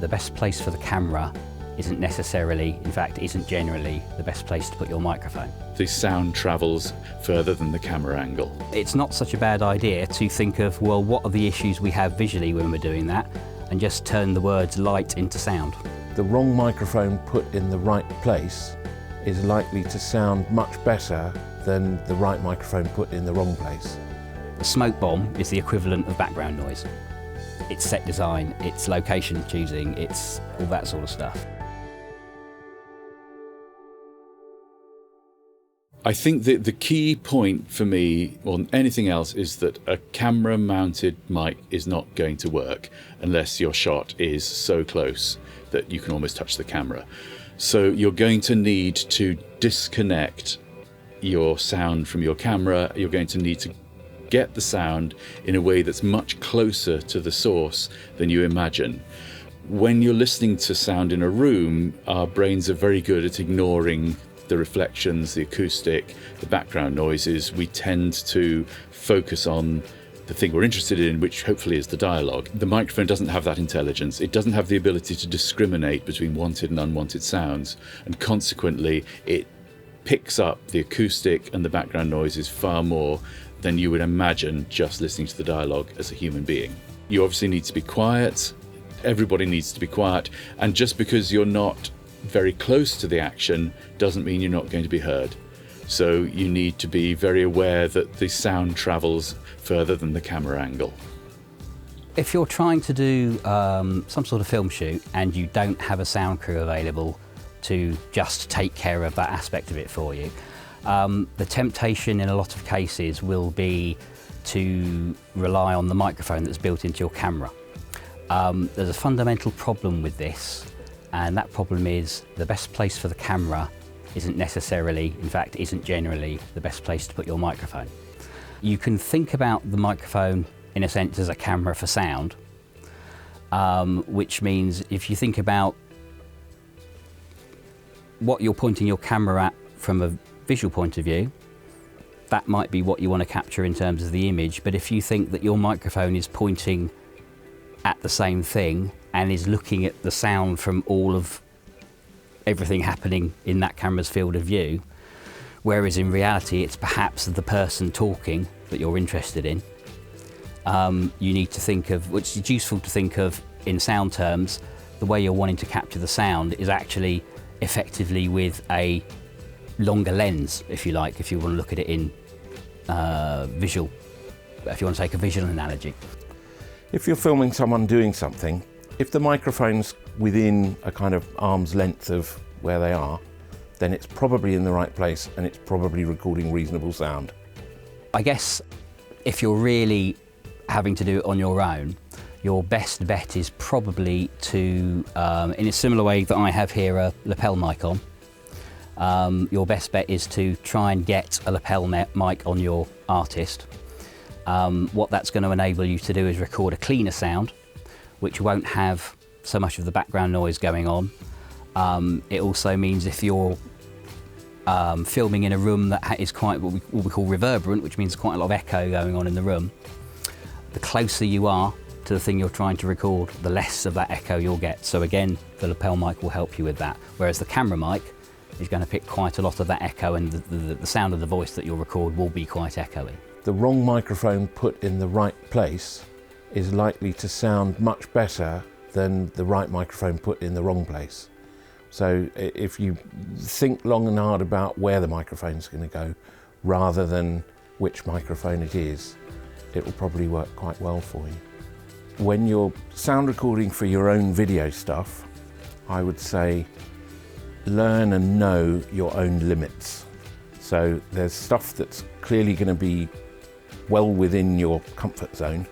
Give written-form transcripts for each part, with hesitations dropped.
the best place for the camera isn't necessarily, in fact, isn't generally the best place to put your microphone. The sound travels further than the camera angle. It's not such a bad idea to think of, well, what are the issues we have visually when we're doing that, and just turn the words light into sound. The wrong microphone put in the right place is likely to sound much better than the right microphone put in the wrong place. The smoke bomb is the equivalent of background noise. It's set design, it's location choosing, it's all that sort of stuff. I think that the key point for me, or anything else, is that a camera-mounted mic is not going to work unless your shot is so close that you can almost touch the camera. So you're going to need to disconnect your sound from your camera. You're going to need to get the sound in a way that's much closer to the source than you imagine. When you're listening to sound in a room, our brains are very good at ignoring the reflections, the acoustic, the background noises. We tend to focus on the thing we're interested in, which hopefully is the dialogue. The microphone doesn't have that intelligence. It doesn't have the ability to discriminate between wanted and unwanted sounds, and consequently it picks up the acoustic and the background noises far more than you would imagine just listening to the dialogue as a human being. You obviously need to be quiet. Everybody needs to be quiet, and just because you're not very close to the action doesn't mean you're not going to be heard. So you need to be very aware that the sound travels further than the camera angle. If you're trying to do some sort of film shoot and you don't have a sound crew available to just take care of that aspect of it for you, the temptation in a lot of cases will be to rely on the microphone that's built into your camera. There's a fundamental problem with this, and that problem is the best place for the camera isn't necessarily, in fact, isn't generally the best place to put your microphone. You can think about the microphone in a sense as a camera for sound, which means if you think about what you're pointing your camera at from a visual point of view, that might be what you want to capture in terms of the image. But if you think that your microphone is pointing at the same thing and is looking at the sound from all of everything happening in that camera's field of view, whereas in reality it's perhaps the person talking that you're interested in, you need to think of, which is useful to think of in sound terms, the way you're wanting to capture the sound is actually effectively with a longer lens, if you like, if you want to look at it in visual, if you want to take a visual analogy. If you're filming someone doing something, if the microphone's within a kind of arm's length of where they are, then it's probably in the right place and it's probably recording reasonable sound. I guess if you're really having to do it on your own, your best bet is probably to, in a similar way that I have here a lapel mic on, your best bet is to try and get a lapel mic on your artist. What that's going to enable you to do is record a cleaner sound, which won't have so much of the background noise going on. It also means if you're filming in a room that is quite what we call reverberant, which means quite a lot of echo going on in the room, the closer you are to the thing you're trying to record, the less of that echo you'll get. So again, the lapel mic will help you with that, whereas the camera mic is going to pick quite a lot of that echo, and the sound of the voice that you'll record will be quite echoey. The wrong microphone put in the right place is likely to sound much better than the right microphone put in the wrong place. So if you think long and hard about where the microphone's going to go, rather than which microphone it is, it will probably work quite well for you. When you're sound recording for your own video stuff, I would say learn and know your own limits. So there's stuff that's clearly going to be well within your comfort zone,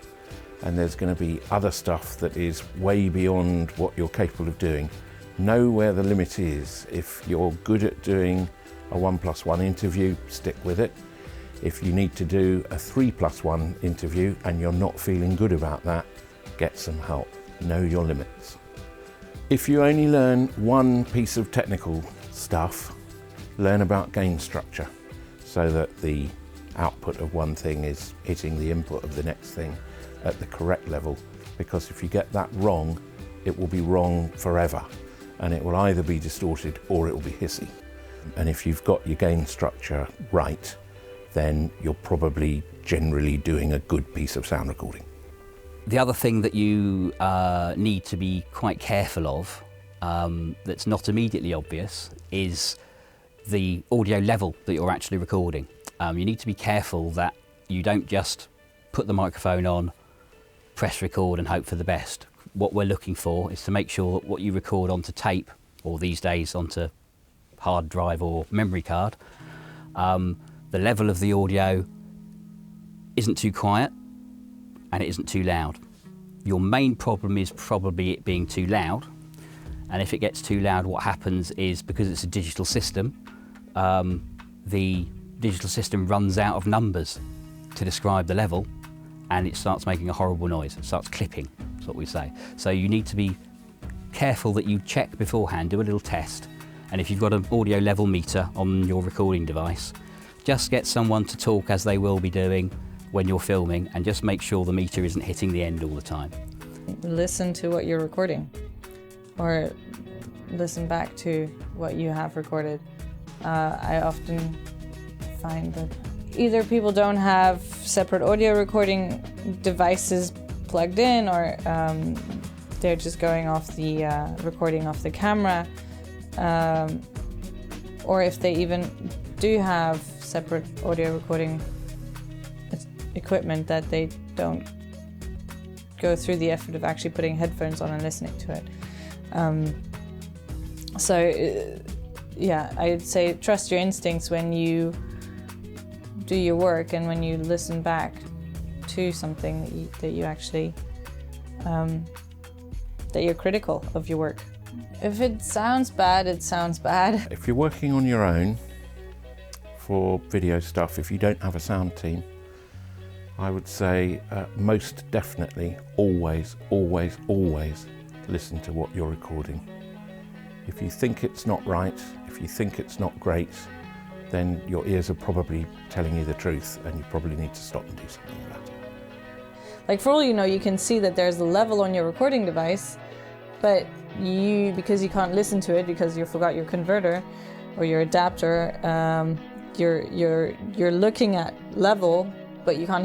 and there's going to be other stuff that is way beyond what you're capable of doing. Know where the limit is. If you're good at doing a 1+1 interview, stick with it. If you need to do a 3+1 interview and you're not feeling good about that, get some help. Know your limits. If you only learn one piece of technical stuff, learn about gain structure so that the output of one thing is hitting the input of the next thing at the correct level, because if you get that wrong, it will be wrong forever, and it will either be distorted or it will be hissy. And if you've got your gain structure right, then you're probably generally doing a good piece of sound recording. The other thing that you need to be quite careful of, that's not immediately obvious, is the audio level that you're actually recording. You need to be careful that you don't just put the microphone on, press record and hope for the best. What we're looking for is to make sure that what you record onto tape, or these days onto hard drive or memory card, the level of the audio isn't too quiet and it isn't too loud. Your main problem is probably it being too loud, and if it gets too loud, what happens is, because it's a digital system, the digital system runs out of numbers to describe the level, and it starts making a horrible noise. It starts clipping, that's what we say. So you need to be careful that you check beforehand, do a little test, and if you've got an audio level meter on your recording device, just get someone to talk as they will be doing when you're filming, and just make sure the meter isn't hitting the end all the time. Listen to what you're recording, or listen back to what you have recorded. I often find that either people don't have separate audio recording devices plugged in, or they're just going off the recording off the camera, or if they even do have separate audio recording equipment, that they don't go through the effort of actually putting headphones on and listening to it. Yeah, I'd say trust your instincts when you do your work, and when you listen back to something that you actually, that you're critical of your work. If it sounds bad, it sounds bad. If you're working on your own for video stuff, if you don't have a sound team, I would say most definitely always listen to what you're recording. If you think it's not right, if you think it's not great, then your ears are probably telling you the truth, and you probably need to stop and do something about it. Like, for all you know, you can see that there's a level on your recording device, but because you can't listen to it because you forgot your converter or your adapter, you're looking at level, but you can't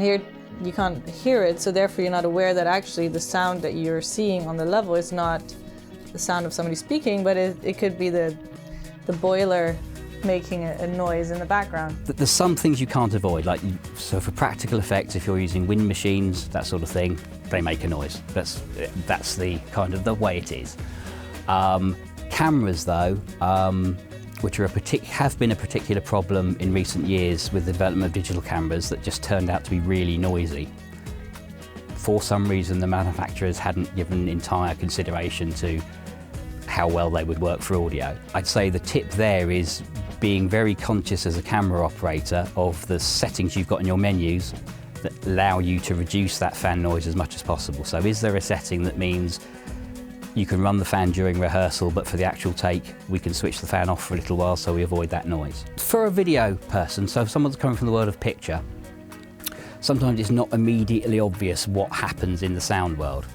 hear it, so therefore you're not aware that actually the sound that you're seeing on the level is not the sound of somebody speaking, but it could be the boiler making a noise in the background. There's some things you can't avoid, so for practical effects, if you're using wind machines, that sort of thing, they make a noise. That's the kind of the way it is. Cameras, though, which have been a particular problem in recent years with the development of digital cameras that just turned out to be really noisy. For some reason, the manufacturers hadn't given entire consideration to how well they would work for audio. I'd say the tip there is being very conscious as a camera operator of the settings you've got in your menus that allow you to reduce that fan noise as much as possible. So is there a setting that means you can run the fan during rehearsal, but for the actual take, we can switch the fan off for a little while so we avoid that noise? For a video person, so if someone's coming from the world of picture, sometimes it's not immediately obvious what happens in the sound world.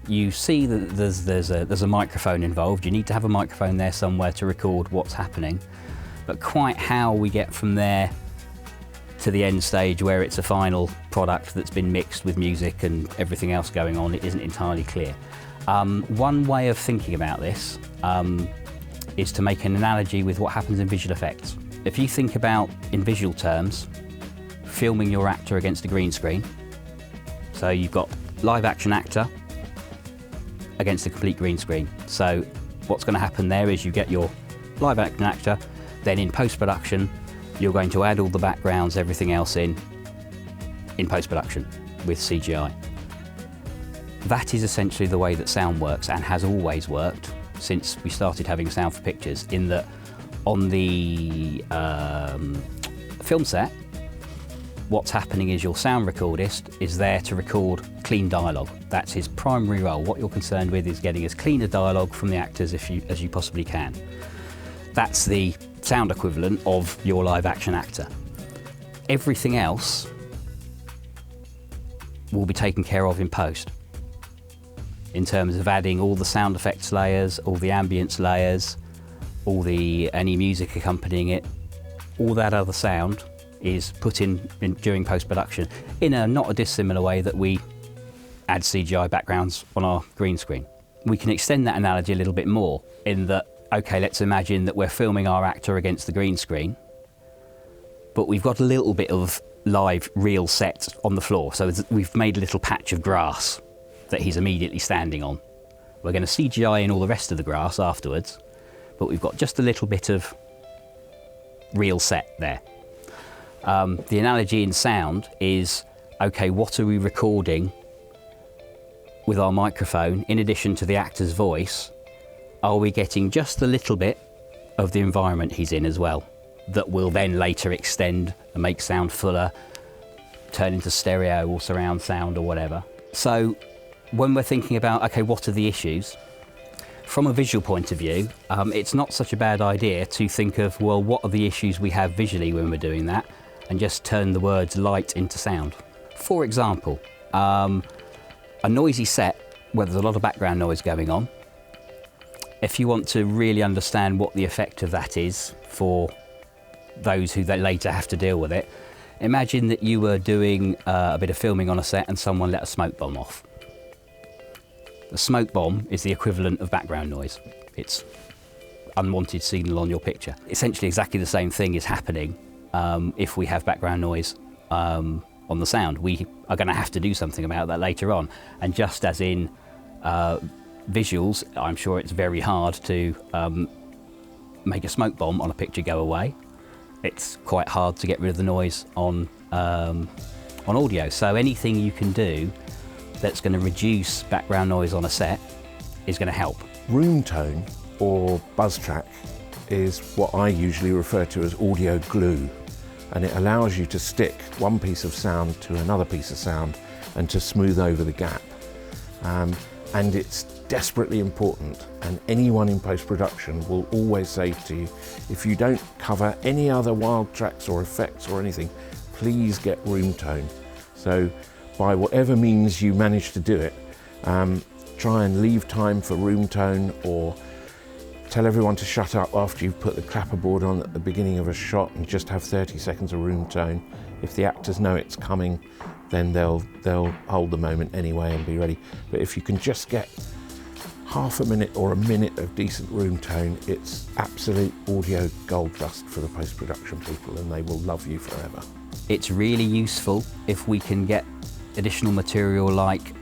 You see that there's a microphone involved. You need to have a microphone there somewhere to record what's happening, but quite how we get from there to the end stage where it's a final product that's been mixed with music and everything else going on, it isn't entirely clear. One way of thinking about this is to make an analogy with what happens in visual effects. If you think about, in visual terms, filming your actor against a green screen, so you've got live action actor against a complete green screen. So what's going to happen there is you get your live action actor, then in post-production you're going to add all the backgrounds, everything else in post-production with CGI. That is essentially the way that sound works, and has always worked since we started having sound for pictures, in that on the film set, what's happening is your sound recordist is there to record clean dialogue. That's his primary role. What you're concerned with is getting as clean a dialogue from the actors as you possibly can. That's the sound equivalent of your live action actor. Everything else will be taken care of in post. in terms of adding all the sound effects layers, all the ambience layers, any music accompanying it. All that other sound is put in during post-production in a not a dissimilar way that we add CGI backgrounds on our green screen. We can extend that analogy a little bit more in that, okay, let's imagine that we're filming our actor against the green screen, but we've got a little bit of live real set on the floor. So we've made a little patch of grass that he's immediately standing on. We're going to CGI in all the rest of the grass afterwards, but we've got just a little bit of real set there. The analogy in sound is, okay, what are we recording with our microphone in addition to the actor's voice? Are we getting just a little bit of the environment he's in as well, that will then later extend and make sound fuller, turn into stereo or surround sound or whatever? So when we're thinking about, okay, what are the issues? From a visual point of view, it's not such a bad idea to think of, well, what are the issues we have visually when we're doing that, and just turn the words light into sound. For example, a noisy set where there's a lot of background noise going on, if you want to really understand what the effect of that is for those who then later have to deal with it, imagine that you were doing a bit of filming on a set and someone let a smoke bomb off. The smoke bomb is the equivalent of background noise. It's unwanted signal on your picture. Essentially exactly the same thing is happening if we have background noise on the sound. We are going to have to do something about that later on. And just as in visuals, I'm sure it's very hard to make a smoke bomb on a picture go away. It's quite hard to get rid of the noise on audio. So anything you can do that's going to reduce background noise on a set is going to help. Room tone or buzz track is what I usually refer to as audio glue, and it allows you to stick one piece of sound to another piece of sound and to smooth over the gap. And it's desperately important, and anyone in post-production will always say to you, if you don't cover any other wild tracks or effects or anything, please get room tone. So by whatever means you manage to do it, try and leave time for room tone, or tell everyone to shut up after you've put the clapperboard on at the beginning of a shot and just have 30 seconds of room tone. If the actors know it's coming, then they'll hold the moment anyway and be ready. But if you can just get half a minute or a minute of decent room tone, it's absolute audio gold dust for the post-production people, and they will love you forever. It's really useful if we can get additional material like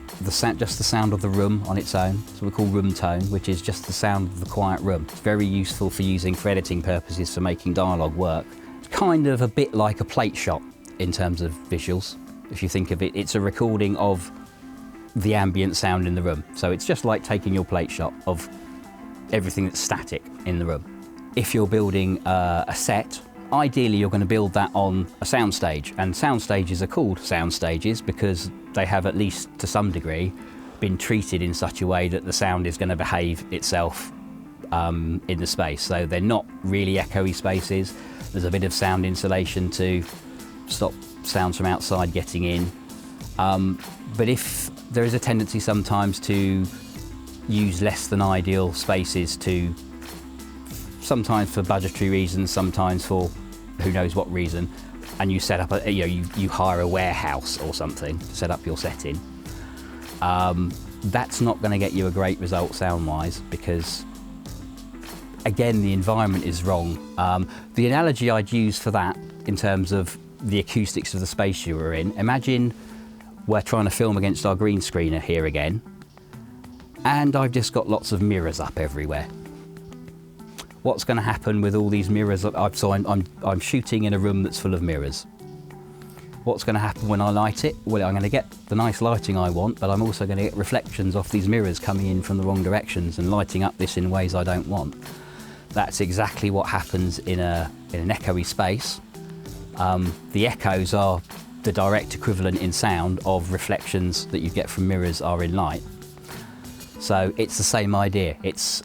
just the sound of the room on its own. So we call room tone, which is just the sound of the quiet room. It's very useful for using for editing purposes, for making dialogue work. It's kind of a bit like a plate shot in terms of visuals. If you think of it, it's a recording of the ambient sound in the room. So it's just like taking your plate shot of everything that's static in the room. If you're building a set, ideally you're going to build that on a soundstage, and sound stages are called sound stages because they have, at least to some degree, been treated in such a way that the sound is going to behave itself in the space. So they're not really echoey spaces. There's a bit of sound insulation to stop sounds from outside getting in. But if there is a tendency sometimes to use less than ideal spaces, to sometimes for budgetary reasons, sometimes for who knows what reason, and you set up you hire a warehouse or something to set up your set in, that's not going to get you a great result sound-wise, because again the environment is wrong. The analogy I'd use for that in terms of the acoustics of the space you were in, imagine we're trying to film against our green screener here again, and I've just got lots of mirrors up everywhere. What's going to happen with all these mirrors? So I'm shooting in a room that's full of mirrors. What's going to happen when I light it? Well, I'm going to get the nice lighting I want, but I'm also going to get reflections off these mirrors coming in from the wrong directions and lighting up this in ways I don't want. That's exactly what happens in an echoey space. The echoes are the direct equivalent in sound of reflections that you get from mirrors are in light. So it's the same idea. It's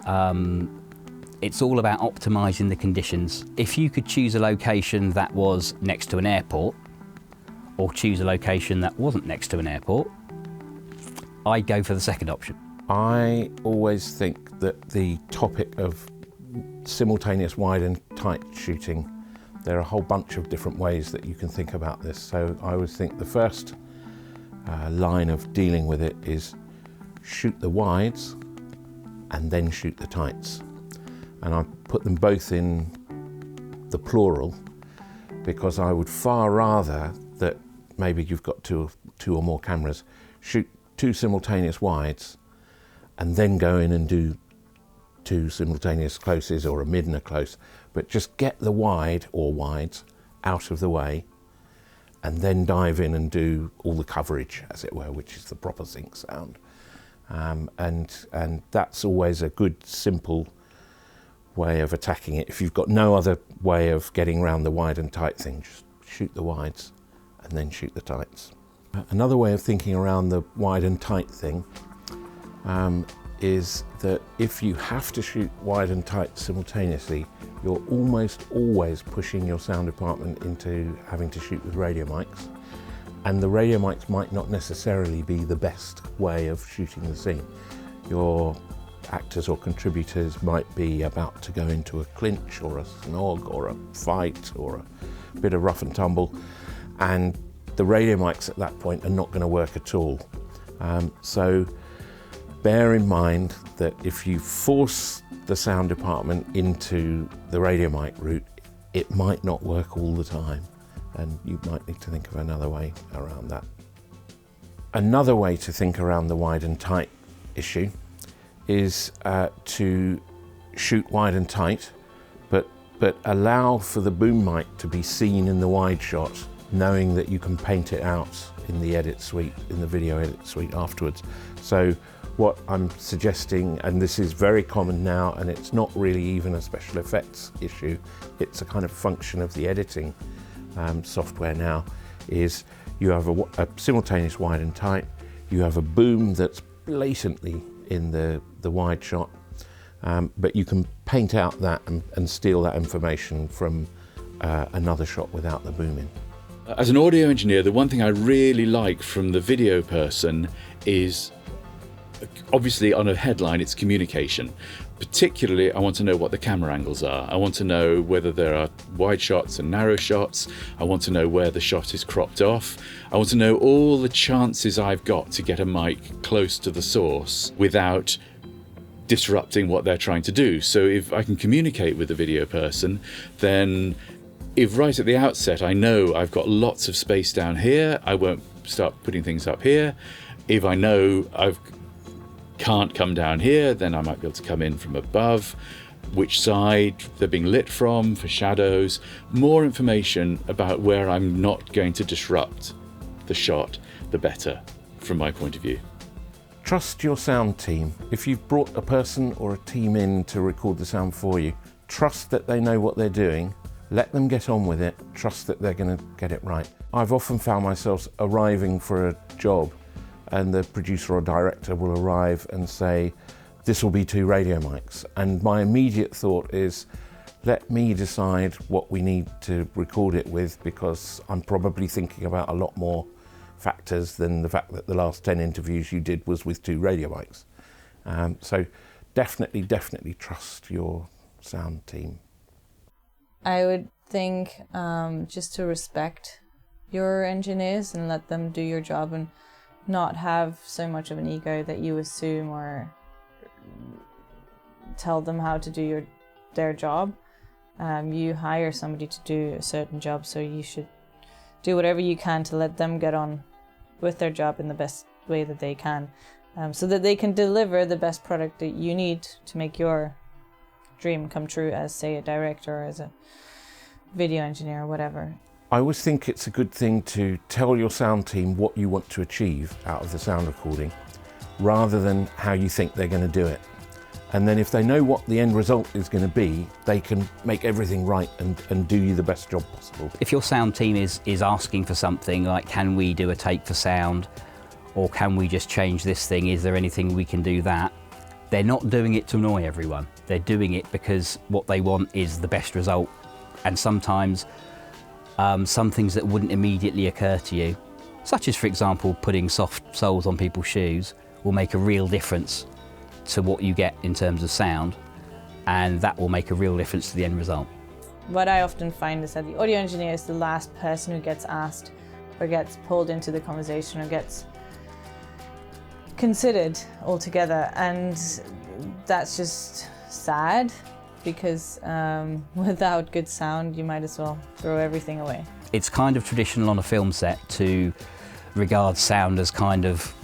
all about optimising the conditions. If you could choose a location that was next to an airport, or choose a location that wasn't next to an airport, I'd go for the second option. I always think that the topic of simultaneous wide and tight shooting, there are a whole bunch of different ways that you can think about this. So I always think the first line of dealing with it is shoot the wides and then shoot the tights. And I put them both in the plural because I would far rather that maybe you've got two or more cameras, shoot 2 simultaneous wides and then go in and do 2 simultaneous closes or a mid and a close, but just get the wide or wides out of the way and then dive in and do all the coverage, as it were, which is the proper sync sound. And that's always a good, simple way of attacking it. If you've got no other way of getting around the wide and tight thing, just shoot the wides and then shoot the tights. Another way of thinking around the wide and tight thing is that if you have to shoot wide and tight simultaneously, you're almost always pushing your sound department into having to shoot with radio mics. And the radio mics might not necessarily be the best way of shooting the scene. Your actors or contributors might be about to go into a clinch or a snog or a fight or a bit of rough and tumble, and the radio mics at that point are not going to work at all. So bear in mind that if you force the sound department into the radio mic route, it might not work all the time, and you might need to think of another way around that. Another way to think around the wide and tight issue is to shoot wide and tight, but allow for the boom mic to be seen in the wide shot, knowing that you can paint it out in the edit suite, in the video edit suite afterwards. So what I'm suggesting, and this is very common now, and it's not really even a special effects issue, it's a kind of function of the editing software now, is you have a simultaneous wide and tight, you have a boom that's blatantly in the wide shot, but you can paint out that and steal that information from another shot without the boom in. As an audio engineer, the one thing I really like from the video person is, obviously on a headline, it's communication. Particularly, I want to know what the camera angles are. I want to know whether there are wide shots and narrow shots. I want to know where the shot is cropped off. I want to know all the chances I've got to get a mic close to the source without disrupting what they're trying to do. So if I can communicate with the video person, then if right at the outset I know I've got lots of space down here, I won't start putting things up here. If I know I can't come down here, then I might be able to come in from above, which side they're being lit from for shadows, more information about where I'm not going to disrupt the shot, the better from my point of view. Trust your sound team. If you've brought a person or a team in to record the sound for you, trust that they know what they're doing. Let them get on with it. Trust that they're going to get it right. I've often found myself arriving for a job and the producer or director will arrive and say, this will be 2 radio mics. And my immediate thought is, let me decide what we need to record it with, because I'm probably thinking about a lot more factors than the fact that the last 10 interviews you did was with 2 radio mics. So definitely trust your sound team. I would think just to respect your engineers and let them do your job, and not have so much of an ego that you assume or tell them how to do their job. You hire somebody to do a certain job, so you should do whatever you can to let them get on with their job in the best way that they can, so that they can deliver the best product that you need to make your dream come true as, say, a director or as a video engineer or whatever. I always think it's a good thing to tell your sound team what you want to achieve out of the sound recording, rather than how you think they're going to do it. And then if they know what the end result is going to be, they can make everything right and do you the best job possible. If your sound team is asking for something like, can we do a take for sound, or can we just change this thing, is there anything we can do that? They're not doing it to annoy everyone. They're doing it because what they want is the best result. And sometimes some things that wouldn't immediately occur to you, such as, for example, putting soft soles on people's shoes, will make a real difference to what you get in terms of sound, and that will make a real difference to the end result. What I often find is that the audio engineer is the last person who gets asked or gets pulled into the conversation or gets considered altogether, and that's just sad, because without good sound you might as well throw everything away. It's kind of traditional on a film set to regard sound as kind of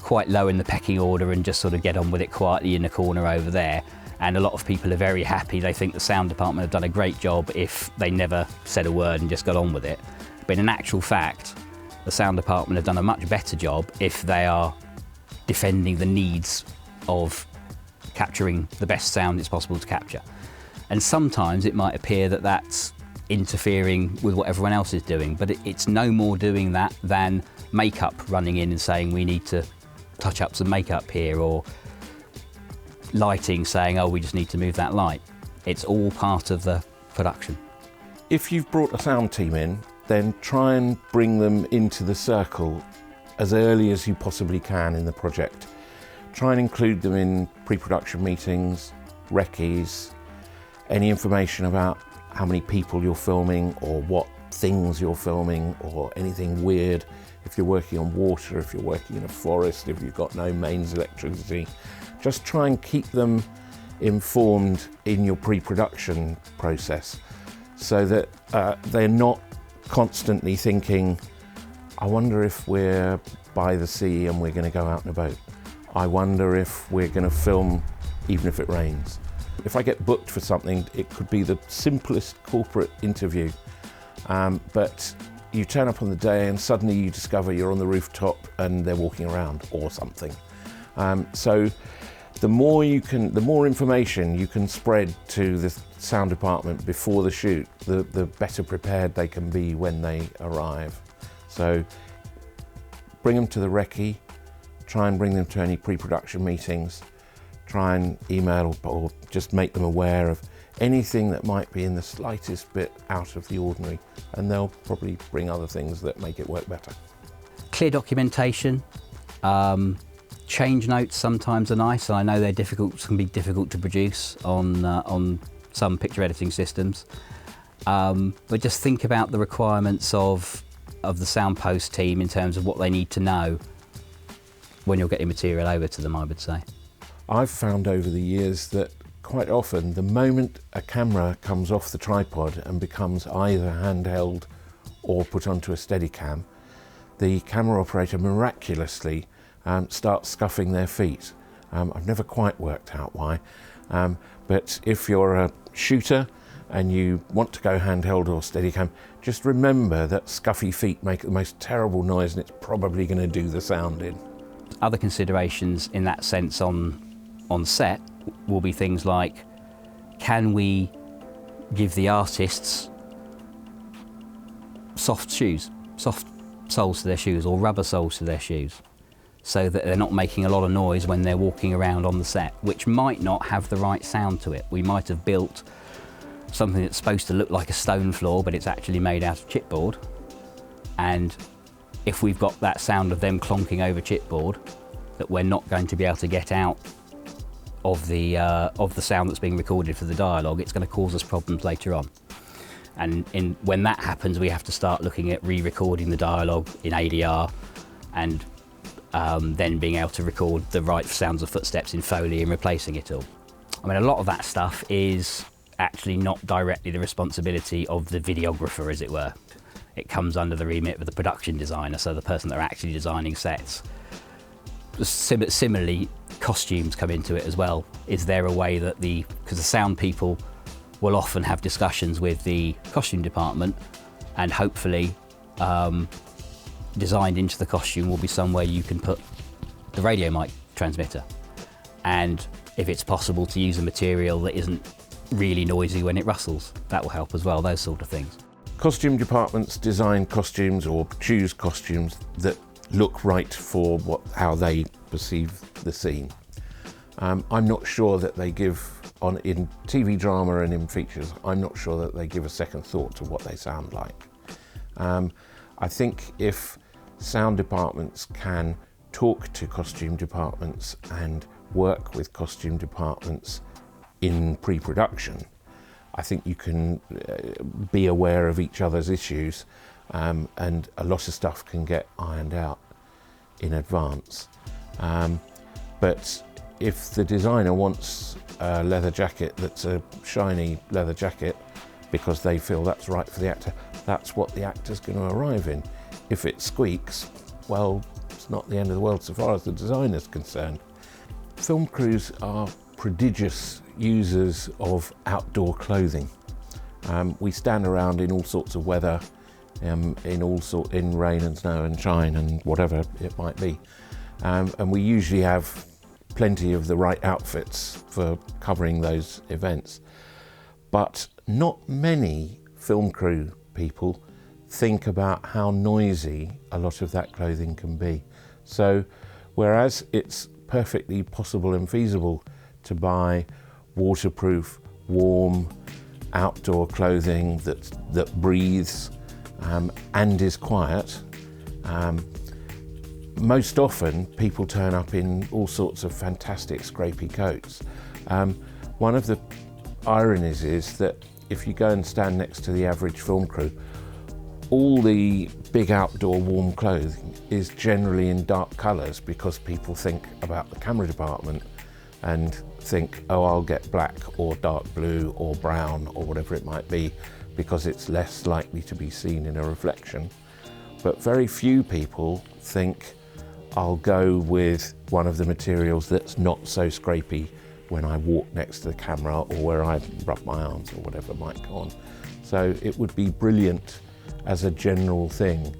quite low in the pecking order and just sort of get on with it quietly in a corner over there. And a lot of people are very happy. They think the sound department have done a great job if they never said a word and just got on with it. But in actual fact, the sound department have done a much better job if they are defending the needs of capturing the best sound it's possible to capture. And sometimes it might appear that that's interfering with what everyone else is doing, but it's no more doing that than makeup running in and saying we need to touch up some makeup here, or lighting saying, oh, we just need to move that light. It's all part of the production. If you've brought a sound team in, then try and bring them into the circle as early as you possibly can in the project. Try and include them in pre-production meetings, recce's, any information about how many people you're filming or what things you're filming or anything weird. If you're working on water, if you're working in a forest, if you've got no mains electricity, just try and keep them informed in your pre-production process so that they're not constantly thinking, I wonder if we're by the sea and we're going to go out in a boat. I wonder if we're going to film even if it rains. If I get booked for something, it could be the simplest corporate interview, but you turn up on the day and suddenly you discover you're on the rooftop and they're walking around or something. So the more information you can spread to the sound department before the shoot, the better prepared they can be when they arrive. So bring them to the recce, try and bring them to any pre-production meetings, try and email or just make them aware of anything that might be in the slightest bit out of the ordinary, and they'll probably bring other things that make it work better. Clear documentation, change notes sometimes are nice, and I know they're difficult, can be difficult to produce on some picture editing systems. But just think about the requirements of the sound post team in terms of what they need to know when you're getting material over to them, I would say. I've found over the years that quite often the moment a camera comes off the tripod and becomes either handheld or put onto a Steadicam, the camera operator miraculously starts scuffing their feet. I've never quite worked out why, but if you're a shooter and you want to go handheld or Steadicam, just remember that scuffy feet make the most terrible noise and it's probably going to do the sound in. Other considerations in that sense on set will be things like, can we give the artists soft shoes, soft soles to their shoes or rubber soles to their shoes, so that they're not making a lot of noise when they're walking around on the set, which might not have the right sound to it. We might have built something that's supposed to look like a stone floor, but it's actually made out of chipboard, and if we've got that sound of them clonking over chipboard that we're not going to be able to get out of the sound that's being recorded for the dialogue, it's going to cause us problems later on. And when that happens, we have to start looking at re-recording the dialogue in ADR and then being able to record the right sounds of footsteps in Foley and replacing it all. I mean, a lot of that stuff is actually not directly the responsibility of the videographer, as it were. It comes under the remit of the production designer, so the person that are actually designing sets. Similarly, costumes come into it as well. Is there a way that because the sound people will often have discussions with the costume department, and hopefully designed into the costume will be somewhere you can put the radio mic transmitter, and if it's possible to use a material that isn't really noisy when it rustles, that will help as well, those sort of things. Costume departments design costumes or choose costumes that look right for how they perceive the scene. I'm not sure that they give, in TV drama and in features, I'm not sure that they give a second thought to what they sound like. I think if sound departments can talk to costume departments and work with costume departments in pre-production, I think you can be aware of each other's issues, and a lot of stuff can get ironed out in advance. But if the designer wants a leather jacket that's a shiny leather jacket because they feel that's right for the actor, that's what the actor's going to arrive in. If it squeaks, well, it's not the end of the world so far as the designer's concerned. Film crews are prodigious users of outdoor clothing. We stand around in all sorts of weather, in rain and snow and shine and whatever it might be, and we usually have plenty of the right outfits for covering those events. But not many film crew people think about how noisy a lot of that clothing can be. So whereas it's perfectly possible and feasible to buy waterproof, warm, outdoor clothing that breathes and is quiet, most often people turn up in all sorts of fantastic scrapey coats. One of the ironies is that if you go and stand next to the average film crew, all the big outdoor warm clothing is generally in dark colours because people think about the camera department and think, oh, I'll get black or dark blue or brown or whatever it might be because it's less likely to be seen in a reflection. But very few people think, I'll go with one of the materials that's not so scrapey when I walk next to the camera or where I rub my arms or whatever might go on. So it would be brilliant as a general thing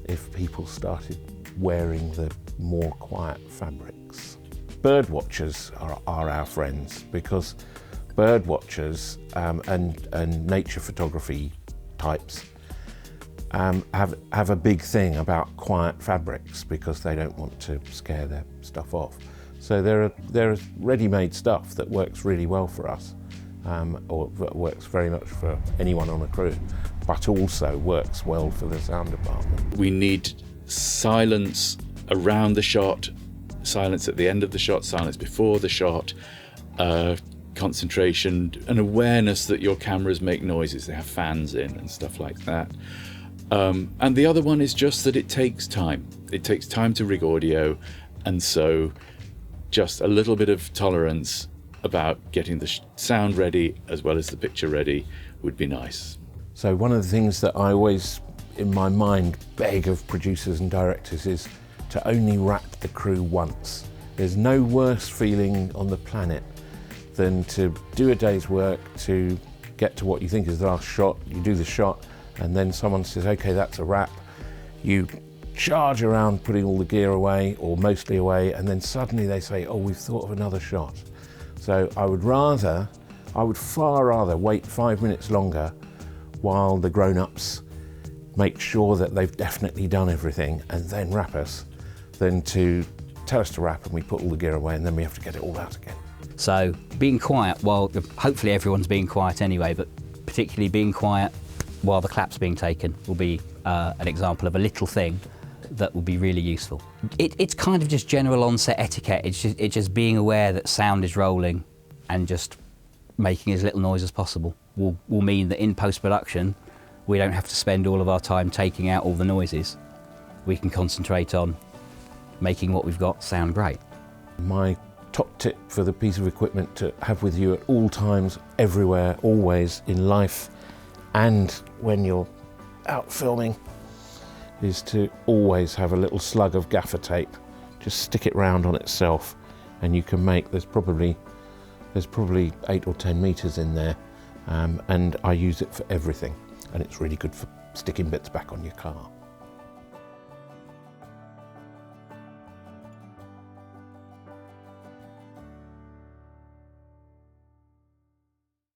if people started wearing the more quiet fabrics. Bird watchers are our friends because bird watchers and nature photography types have a big thing about quiet fabrics because they don't want to scare their stuff off. So there is ready-made stuff that works really well for us, or works very much for anyone on a crew, but also works well for the sound department. We need silence around the shot, silence at the end of the shot, silence before the shot, concentration, an awareness that your cameras make noises, they have fans in and stuff like that. And the other one is just that it takes time. It takes time to rig audio, and so just a little bit of tolerance about getting the sound ready as well as the picture ready would be nice. So one of the things that I always, in my mind, beg of producers and directors is to only wrap the crew once. There's no worse feeling on the planet than to do a day's work, to get to what you think is the last shot, you do the shot, and then someone says, okay, that's a wrap. You charge around putting all the gear away, or mostly away, and then suddenly they say, oh, we've thought of another shot. So I would far rather wait 5 minutes longer while the grown-ups make sure that they've definitely done everything and then wrap us, than to tell us to wrap and we put all the gear away and then we have to get it all out again. So being quiet, while hopefully everyone's being quiet anyway, but particularly being quiet while the clap's being taken will be an example of a little thing that will be really useful. It's kind of just general on-set etiquette. It's just being aware that sound is rolling and just making as little noise as possible will mean that in post-production we don't have to spend all of our time taking out all the noises. We can concentrate on making what we've got sound great. My top tip for the piece of equipment to have with you at all times, everywhere, always, in life and when you're out filming, is to always have a little slug of gaffer tape. Just stick it round on itself and you can make, there's probably 8 or 10 meters in there, and I use it for everything, and it's really good for sticking bits back on your car.